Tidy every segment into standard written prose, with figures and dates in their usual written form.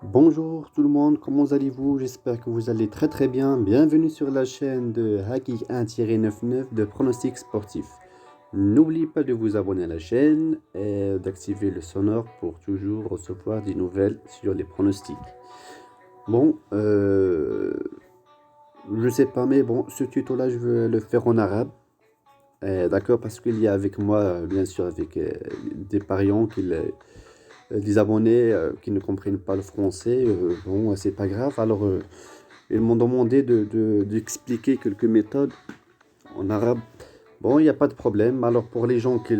Bonjour tout le monde, comment allez-vous? J'espère que vous allez très très bien. Bienvenue sur la chaîne de Haki 1-99 de pronostics sportifs. N'oubliez pas de vous abonner à la chaîne et d'activer le sonore pour toujours recevoir des nouvelles sur les pronostics. Bon, je sais pas, mais bon, ce tuto-là, je veux le faire en arabe. D'accord, parce qu'il y a avec moi, bien sûr, avec des pariants des abonnés qui ne comprennent pas le français. Bon, c'est pas grave. Alors, ils m'ont demandé d'expliquer quelques méthodes en arabe. Bon, il n'y a pas de problème. Alors, pour les gens qui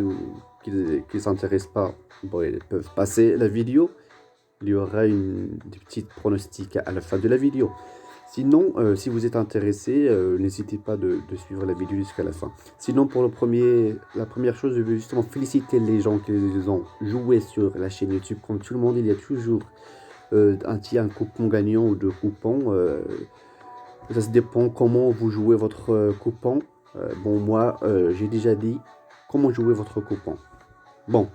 s'intéressent pas, bon, ils peuvent passer la vidéo. Il y aura des petites pronostics à la fin de la vidéo. Sinon, si vous êtes intéressé, n'hésitez pas de suivre la vidéo jusqu'à la fin. Sinon, la première chose, je veux justement féliciter les gens qui ont joué sur la chaîne YouTube. Comme tout le monde, il y a toujours un coupon gagnant ou deux coupons. Ça se dépend comment vous jouez votre coupon. Bon, moi, j'ai déjà dit comment jouer votre coupon. Bon,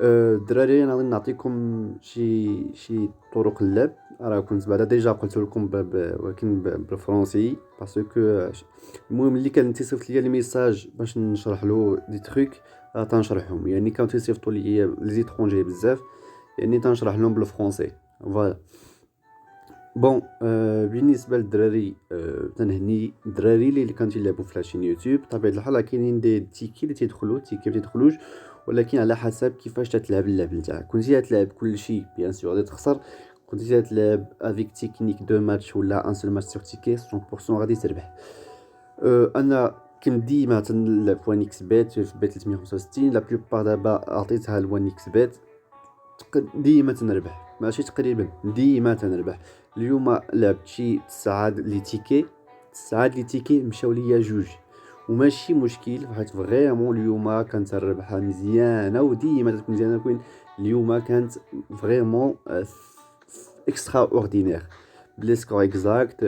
الدراري انا غادي نعطيكم شي طرق اللعب. راه كنت بعدا ديجا قلت لكم ولكن بالفرنسي باسكو المهم اللي كان تيصيفط ليا الميساج باش نشرح له دي تروك تنشرحهم، يعني كانوا تيصيفطوا ليا لي زيترونجي بزاف، يعني تنشرح لهم بالفرنسي. فوالا. بون بالنسبه للدراري، تنهني الدراري اللي كانوا تيلعبوا في لاشين يوتيوب. بطبيعه الحال كاينين دي تيكي اللي تيدخلوا تيكي ما تيدخلوش، ولكن على حسب كيفاش تتلعب اللعب نتاعك. كنتي تلعب كلشي بيان سور غادي تخسر، كنتي تلعب افيك تكنيك دو ماتش ولا ان سول ماتش سور تيكي 100% غادي تربح. انا كنت ديما تنلعب في وان اكس بيت في بيت 365. لا بلوبار دابا عطيتها لوان اكس بيت، ديما تنربح، ماشي تقريبا ديما تنربح. اليوم لعبت شي 9 لي تيكي مشاو ليا جوج، وماشي مشكل حيت فريمون اليوم كانت الربحه مزيانه وديما تكون مزيانه. كوين اليوم كانت فريمون اكسترا اوردينير، بلي سكور اكزاكت،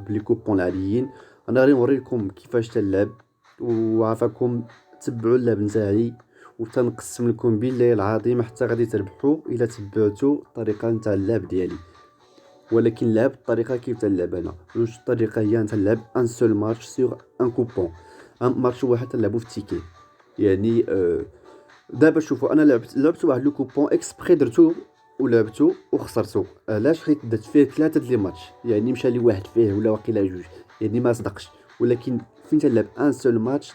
بلي كوبون العاليين. انا غادي نوريكم كيفاش تلعب وعافاكم تبعوا اللعب نتاعي، وتنقسم لكم بالله العظيم حتى غادي تربحوا الا تبعتوا الطريقه نتاع اللعب ديالي. ولكن لعب الطريقه كيف تلعب انا. جوج الطريقه هي تلعب ان سول ماتش سور ان كوبون، ان ماتش واحد تلعبو في تيكي. يعني دابا شوفوا انا لعبت واحد لو كوبون اكسبري درتو ولعبتو وخسرتو. علاش؟ حيت درت فيه 3 لي ماتش، يعني مشى لي واحد فيه ولا واقيلا جوج، يعني ما صدقش. ولكن فين تلعب ان سول ماتش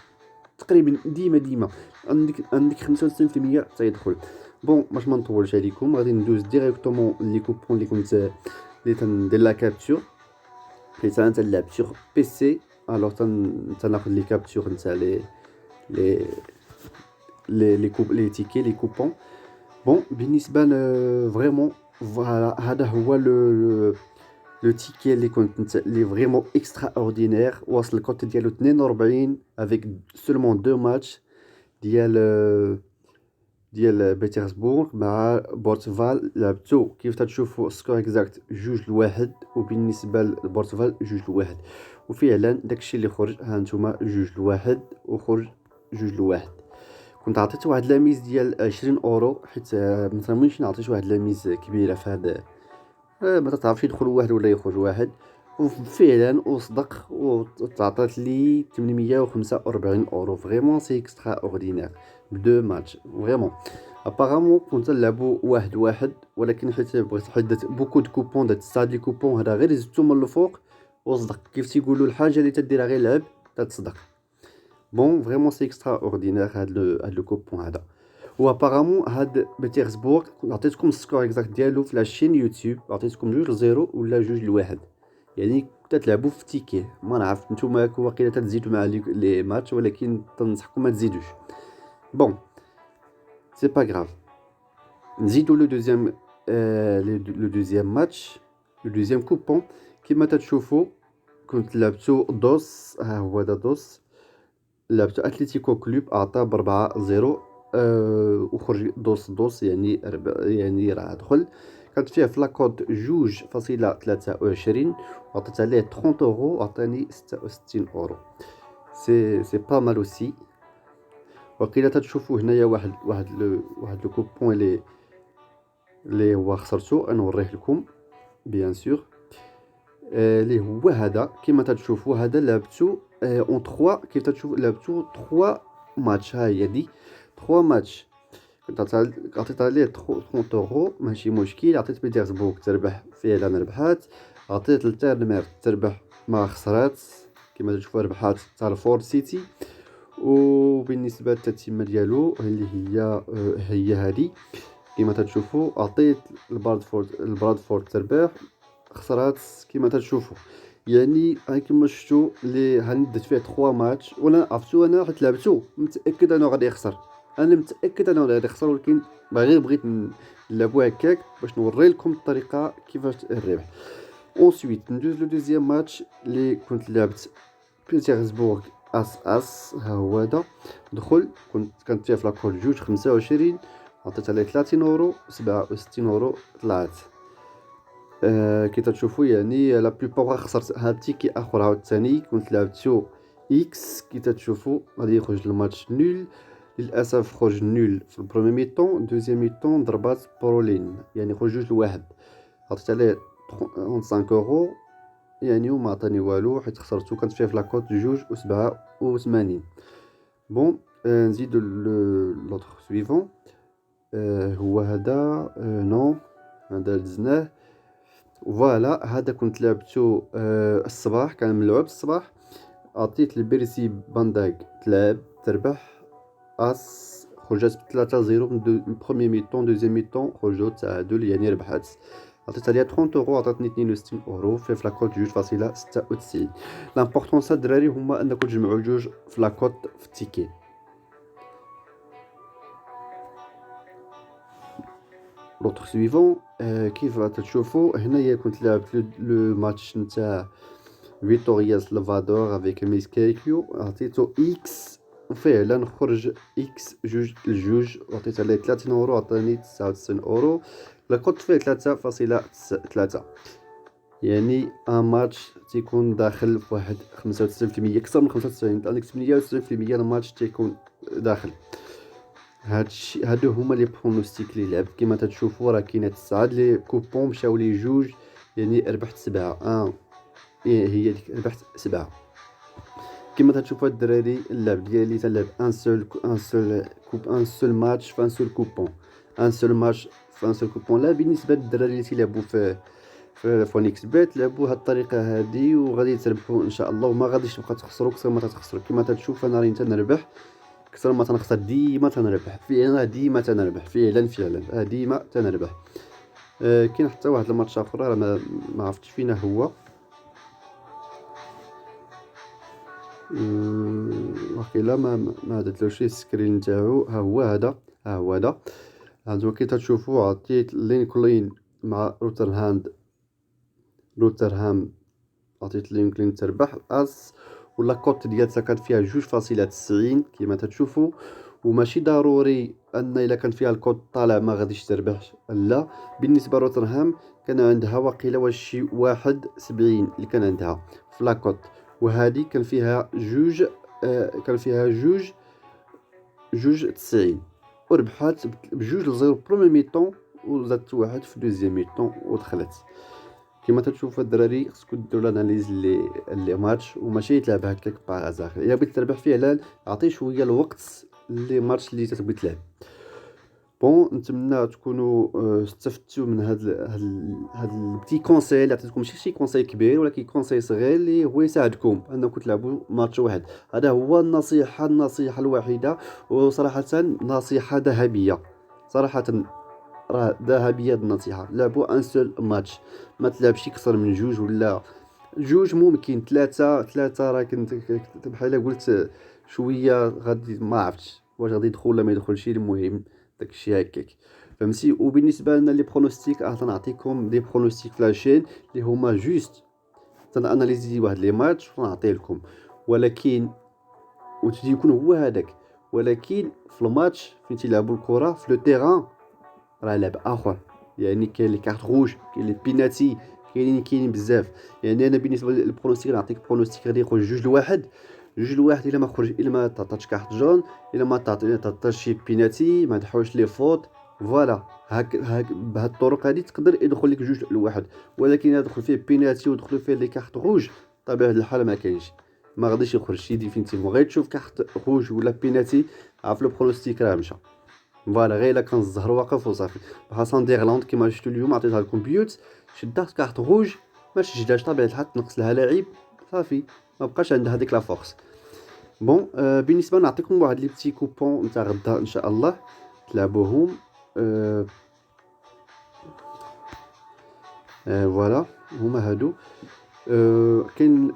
تقريبا ديما عندك 95% تيدخل. بون باش ما نطولش عليكم غادي ندوز ديريكتومون لي كوبون اللي كنت اللي تندير لا كابتور. حيت انا تنلعب سيغ بي سي، الوغ تناخد لي كابتور نتاع لي لي تيكي لي كوبون. بون بالنسبه فريمون فوالا هذا هو لو تيكي اللي كنت اللي فريمون اكسترا اوردينير. واصل الكوت ديالو 42 افيك سولمون دو ماتش ديال بيترسبورغ مع بورتفال. لعبتو كيف تتشوفوا السكور اكزاكت 2-1، وبالنسبه لبورتفال 2-1. وفعلا داكشي اللي خرج، ها نتوما 2-1 وخرج 2-1. كنت عطيت واحد لاميز ديال 20 اورو، حيت ما تنمنش نعطيش واحد لاميز كبيره في هذا. ما تعرفش يدخل واحد ولا يخرج واحد. وفعلا وصدق وتعطات لي 845 اورو. فريمون سي اكسترا اوردينير بدو ماتش فريمون. ابارامون كنت نلعبو 1-1، ولكن حيت بغيت حدت بوكو دو كوبون درت 9 لي كوبون هذا غير زدتو من الفوق وصدق. كيف تيقولوا الحاجه اللي تديرها غير لعب تتصدق. بون فريمون سي اكسترا اوردينير هاد لو كوبون هذا. وابارامون هاد بيترسبورغ عطيتكم السكور اكزاكت ديالو في لاشين يوتيوب، عطيتكم 2-0 ولا 2-1. يعني تلعبوا في تيكي. ما نعرف نتوما واقيلا تزيدوا مع لي ماتش، ولكن تنصحكم ما تزيدوش. بون سي با غراف. نزيدو لو دوزيام لو دوزيام ماتش، لو دوزيام كوبون. كيما تتشوفوا كنت لعبتو دوس، ها هو هذا دوس. لعبتو اتلتيكو كلوب اعطى ب4-0. وخرج دوس يعني يعني راه دخل. كانت فيها في لاكود 2.23، وعطيت عليه 30 اورو وعطاني 66 اورو. سي با مال اوسي. وقيلا تتشوفوا هنايا واحد لو كوبون اللي هو خسرته نوريه لكم بيان سور. اللي هو هذا كيما تتشوفوا هذا لعبتو اون 3 كيف تتشوفوا لعبتو 3 ماتش. ها هي دي 3 ماتش كنت عطيت عليه 30 اورو ماشي مشكل. عطيت بيترسبورغ تربح فعلا ربحات. عطيت لتيرنمير تربح ما خسرات كيما تشوفوا ربحات تاع الفورد سيتي. وبالنسبه للتتمه ديالو اللي هي هذه كيما تشوفوا عطيت البرادفورد تربح خسرات كيما تشوفوا. يعني هاي كيما شفتوا اللي هندت فيه 3 ماتش ولا عرفتو انا حيت لعبتو متاكد انه غادي يخسر. انا متاكد انه غادي يخسر ولكن غير بغيت نلعبو هكاك باش نوري لكم الطريقه كيفاش الربح. اونسويت ندوز لو دوزيام ماتش اللي كنت لعبت بيترسبورغ اس ها هو هذا. دخل كانت فيها في لاكول جوج 25 عطيت عليه 30 اورو 67 اورو طلعت. كي تشوفوا يعني لا بلوبار خسرت. هاد التيكي اخر عاوتاني كنت لعبتو اكس كي تشوفوا غادي يخرج الماتش نول. للاسف خرج نول في البرومي ميطون. دوزيام ميطون ضربات برولين يعني خرج 2-1. عطيت عليه 35 اورو يعني وما عطاني والو حيت خسرتو. كانت فيه في لاكوت 2-87. بون نزيدو لوطخ سويفون. هو هذا نو هذا دزناه. فوالا هذا كنت لعبتو الصباح كان ملعوب الصباح. عطيت لبيرسي بانداك تلعب تربح اس خرجت 3-0 من بروميي ميطون. دوزيام ميطون خرجوا تعادل يعني ربحات. عطيت عليها 30 اورو عطاتني 62 اورو في لاكوت 2.96. لامبورطونس الدراري هما انكم تجمعوا الجوج في لاكوت في التيكي. لوطخ سويفون كيف تشوفوا هنايا كنت لعبت لو ماتش نتاع فيتوريا سلفادور افيك ميسكيكيو. عطيتو اكس فعلا خرج اكس جوج الجوج. عطيت عليه 30 اورو عطاني 99 اورو. لاكوت فيه 3.3 يعني ان ماتش تيكون داخل في واحد 95% اكثر من 95 عندك 98% الماتش تيكون داخل. هادو هما لي برونوستيك اللي لعب كيما تشوفوا راه كاينه 9 لي كوبون مشاو لي جوج يعني ربحت 7 هي ديك ربحت 7. كيما تشوفوا الدراري اللعب ديالي تلعب ان سول ماتش في ان سول كوبون. ان سول ماتش في ان سول كوبون. لا بالنسبه للدراري اللي تيلعبوا في فونيكس بيت لعبوا هاد الطريقه هادي وغادي تربحوا ان شاء الله وما غاديش تبقى تخسروا اكثر ما تخسروا. كيما تشوف انا راني تنربح اكثر ما تنخسر ديما تنربح فعلا ديما تنربح فعلا ديما تنربح. كاين حتى واحد الماتش اخر راه ما عرفتش فين هو. واقيلا ما درتلوش السكرين تاعو. ها هو هذا هادو كي تشوفوا عطيت لينكولين مع روترهام عطيت لينكولين تربح اس ولا كوت ديالها كانت فيها 2.90 كيما تشوفوا. وماشي ضروري ان الا كان فيها الكود طالع ما غاديش تربح. لا بالنسبه لروترهام كان عندها واقيلا واش شي 71 اللي كان عندها في لاكوت وهذه كان فيها جوج 90 وربحات بجوج لزيرو برومي ميطون وزادت واحد في دوزيام ميطون ودخلت. كيما تشوفوا الدراري خصكم ديروا لاناليز لي ماتش وماشي تلعب هكاك باغازار. الا بغيت تربح فعلا عطي شويه الوقت لي ماتش اللي تبغي تلعب. بون نتمنى تكونوا استفدتوا من هاد البتي كونساي اللي عطيتكم. ماشي شي كونساي كبير ولكن كونساي صغير اللي هو يساعدكم انكم تلعبوا ماتش واحد. هذا هو النصيحه الوحيده وصراحه نصيحه ذهبيه صراحه راه ذهبيه النصيحه. لعبوا ان سول ماتش ما تلعبش اكثر من جوج ولا جوج ممكن ثلاثه راه كنت بحال قلت شويه غادي ما عرفتش واش غادي يدخل ولا ما يدخلش. المهم داكشي هكاك فهمتي. وبالنسبه لنا لي برونوستيك تنعطيكم دي برونوستيك في لاشين اللي هما جوست تناناليزي واحد لي ماتش ونعطيه لكم ولكن وتجي يكون هو هذاك. ولكن في الماتش فين تيلعبوا الكره في لو تيران راه لعب اخر. يعني كاين لي كارت روج كاين لي بيناتي كاينين بزاف. يعني انا بالنسبه للبرونوستيك نعطيك برونوستيك غادي يخرج جوج لواحد الا ما تعطاتش كارت جون الا ما تعطاش شي بيناتي ما تحوش لي فوت فوالا. هاك بهاد الطرق هادي تقدر يدخل لك جوج لواحد، ولكن الا دخل فيه بيناتي ودخلوا فيه لي كارت روج بطبيعة الحال ما كاينش، ما غاديش يخرج شي ديفينيتيفمون. غير تشوف كارت روج ولا بيناتي عارف لو برونوستيك راه مشى. فوالا غير الا كان الزهر واقف وصافي. بحال سانديرلاند كيما شفتو اليوم عطيتها لكم بيوت، شدات كارت روج ما تشجعش طبيعة الحال، تنقص لها لاعب صافي، ما بقاش عندها هذيك لا فورس. بون بالنسبه نعطيكم واحد لي بتي كوبون نتاع غدا ان شاء الله تلعبوهم. أه فوالا هما هادو. كاين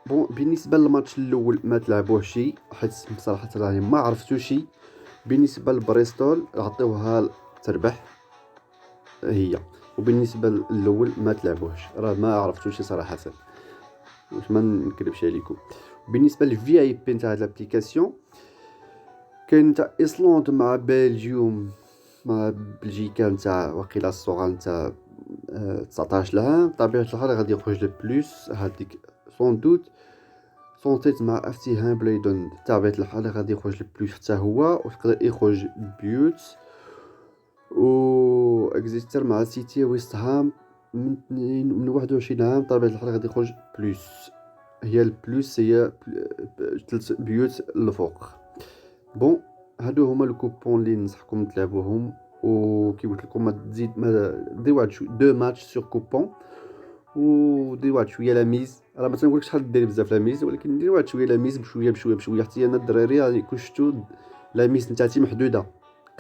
بون بالنسبه للماتش الاول ما تلعبوهش حيت بصراحه راني ما عرفتوش. بالنسبه لبريستول عطيوها تربح هي، وبالنسبه للاول ما تلعبوهش راه ما عرفتوش صراحه، واش ما نكذبش عليكم. بالنسبه للفي اي بي نتاع الابليكاسيون كاين نتاع ايسلند مع بلجيوم مع بلجيكا نتاع وقيلا الصغار نتاع 19 عام بطبيعة الحال غادي يخرج لو بلوس هاديك سون دوت. سونتيت مع اف تي هام بليدون بطبيعة الحال غادي يخرج لو بلوس حتى هو، ويقدر يخرج بيوت. و اكزيستر مع سيتي ويست هام من 21 عام بطبيعة الحال غادي يخرج بلوس. هي البلوس هي 3 بيوت الفوق. بون هادو هما الكوبون اللي ننصحكم تلعبوهم، وكي قلت لكم ما تزيد ما دير واحد دو ماتش سور كوبون، ودير واحد شويه لا ميز. راه ما تنقولكش شحال دير بزاف لا ميز، ولكن دير واحد شويه لا ميز بشويه بشويه بشويه، حتى انا الدراري راني كون شفتو لا ميز نتاعتي محدوده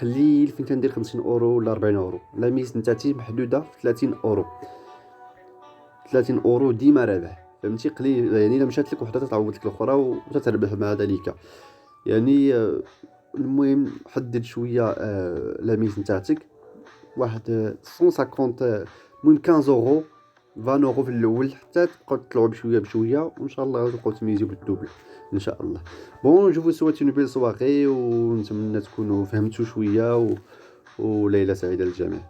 قليل، فين تندير 50 اورو ولا 40 اورو. لا ميز نتاعتي محدوده في 30 اورو. 30 اورو ديما رابح، فهمتي؟ قليل يعني الا مشات لك وحده تعوض لك الاخرى وتتربح مع ذلك يعني. المهم حدد شويه لا ميز نتاعتك واحد 150، المهم 15 اورو 20 اورو في الاول حتى تبقاو تطلعوا بشويه بشويه، وان شاء الله تبقاو تميزيو بالدوبل ان شاء الله. بون جو فو سويت اون بيل سواري، ونتمنى تكونوا فهمتوا شويه وليله سعيده للجميع.